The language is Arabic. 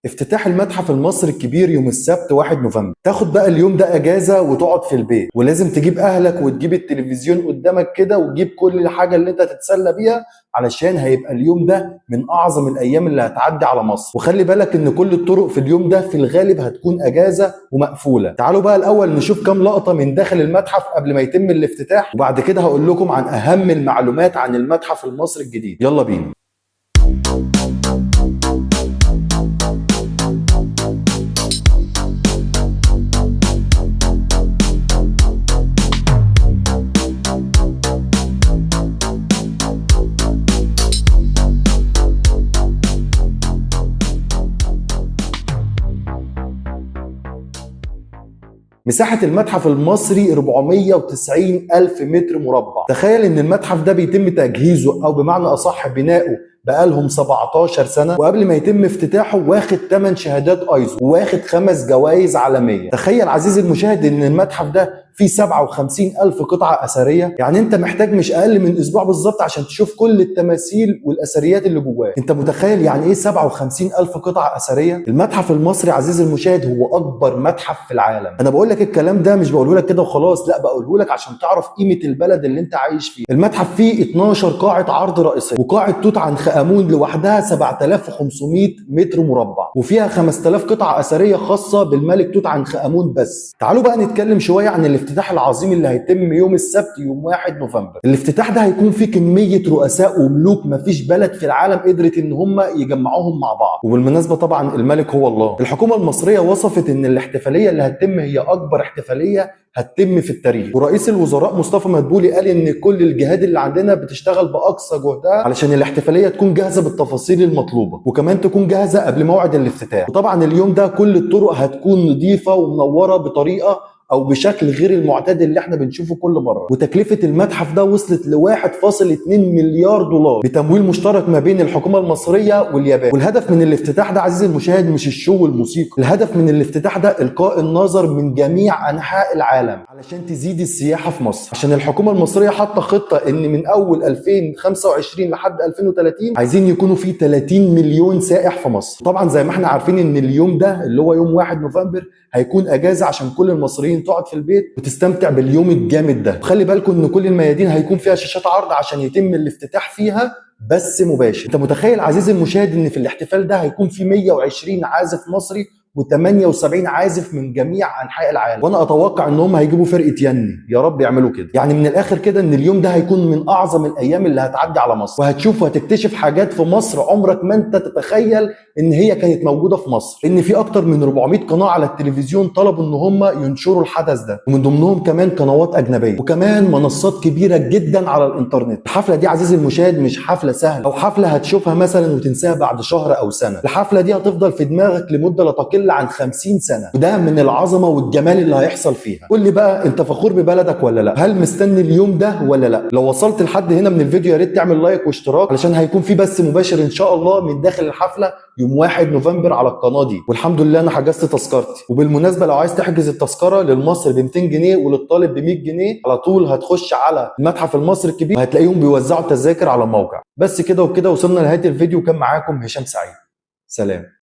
افتتاح المتحف المصري الكبير يوم السبت 1 نوفمبر. تاخد بقى اليوم ده اجازه وتقعد في البيت، ولازم تجيب اهلك وتجيب التلفزيون قدامك كده وتجيب كل حاجه اللي انت تتسلى بيها، علشان هيبقى اليوم ده من اعظم الايام اللي هتعدي على مصر. وخلي بالك ان كل الطرق في اليوم ده في الغالب هتكون اجازه ومقفوله. تعالوا بقى الاول نشوف كام لقطه من داخل المتحف قبل ما يتم الافتتاح، وبعد كده هقول لكم عن اهم المعلومات عن المتحف المصري الجديد. يلا بينا. مساحة المتحف المصري 490 ألف متر مربع. تخيل إن المتحف ده بيتم تجهيزه أو بمعنى أصح بنائه بقالهم 17 سنة، وقبل ما يتم افتتاحه واخد 8 شهادات ايزو وواخد 5 جوائز عالمية. تخيل عزيزي المشاهد إن المتحف ده فيه 57 ألف قطعة أثرية، يعني أنت محتاج مش أقل من أسبوع بالظبط عشان تشوف كل التماثيل والأثريات اللي جواه. أنت متخيل يعني إيه 57 ألف قطعة أثرية؟ المتحف المصري عزيزي المشاهد هو أكبر متحف في العالم. أنا بقول لك الكلام ده مش بقوله لك كده وخلاص، لا بقوله لك عشان تعرف قيمة البلد اللي أنت عايش فيه. المتحف فيه 12 قاعة عرض رئيسية، وقاعة توت عنخ آمون لوحدها 7500 متر مربع، وفيها 5000 قطعة أثرية خاصة بالملك توت عنخ آمون بس. تعالوا بقى نتكلم شوية عن الافتتاح العظيم اللي هيتم يوم السبت يوم 1 نوفمبر. الافتتاح ده هيكون فيه كمية رؤساء وملوك مفيش بلد في العالم قدرت ان هم يجمعوهم مع بعض، وبالمناسبة طبعا الملك هو الله. الحكومة المصرية وصفت ان الاحتفالية اللي هتتم هي اكبر احتفالية هتتم في التاريخ، ورئيس الوزراء مصطفى مدبولي قال ان كل الجهات اللي عندنا بتشتغل باقصى جهدها علشان الاحتفاليه تكون جاهزه بالتفاصيل المطلوبه، وكمان تكون جاهزه قبل موعد الافتتاح. وطبعا اليوم ده كل الطرق هتكون نظيفه ومنوره بطريقه او بشكل غير المعتاد اللي احنا بنشوفه كل مره. وتكلفه المتحف ده وصلت ل 1.2 مليار دولار بتمويل مشترك ما بين الحكومه المصريه واليابان. والهدف من الافتتاح ده عزيزي المشاهد مش الشو والموسيقى، الهدف من الافتتاح ده القاء النظر من جميع انحاء العالم علشان تزيد السياحه في مصر. عشان الحكومه المصريه حاطه خطه ان من اول 2025 لحد 2030 عايزين يكونوا في 30 مليون سائح في مصر. طبعا زي ما احنا عارفين ان اليوم ده اللي هو يوم 1 نوفمبر هيكون اجازه عشان كل المصريين تقعد في البيت وتستمتع باليوم الجامد ده. خلي بالكم ان كل الميادين هيكون فيها شاشات عرض عشان يتم الافتتاح فيها بس مباشر. انت متخيل عزيزي المشاهد ان في الاحتفال ده هيكون في 120 عازف مصري و78 عازف من جميع انحاء العالم، وانا اتوقع ان هم هيجيبوا فرقه يني، يا رب يعملوا كده. يعني من الاخر كده ان اليوم ده هيكون من اعظم الايام اللي هتعدي على مصر، وهتشوف وهتكتشف حاجات في مصر عمرك ما انت تتخيل ان هي كانت موجوده في مصر. ان في اكتر من 400 قناه على التلفزيون طلبوا ان هم ينشروا الحدث ده، ومن ضمنهم كمان قنوات اجنبيه وكمان منصات كبيره جدا على الانترنت. الحفله دي عزيزي المشاهد مش حفله سهله او حفله هتشوفها مثلا وتنساها بعد شهر او سنه. الحفله دي هتفضل في دماغك لمده لا تقل عن 50 سنه، وده من العظمه والجمال اللي هيحصل فيها. قول لي بقى انت فخور ببلدك ولا لا؟ هل مستني اليوم ده ولا لا؟ لو وصلت لحد هنا من الفيديو يا ريت تعمل لايك واشتراك علشان هيكون في بث مباشر ان شاء الله من داخل الحفله يوم 1 نوفمبر على القناه دي. والحمد لله انا حجزت تذكرتي. وبالمناسبه لو عايز تحجز التذكره للمصري ب 200 جنيه وللطالب ب 100 جنيه على طول هتخش على المتحف المصري الكبير وهتلاقيهم بيوزعوا التذاكر على الموقع. بس كده وبكده وصلنا لنهايه الفيديو، كان معاكم هشام سعيد. سلام.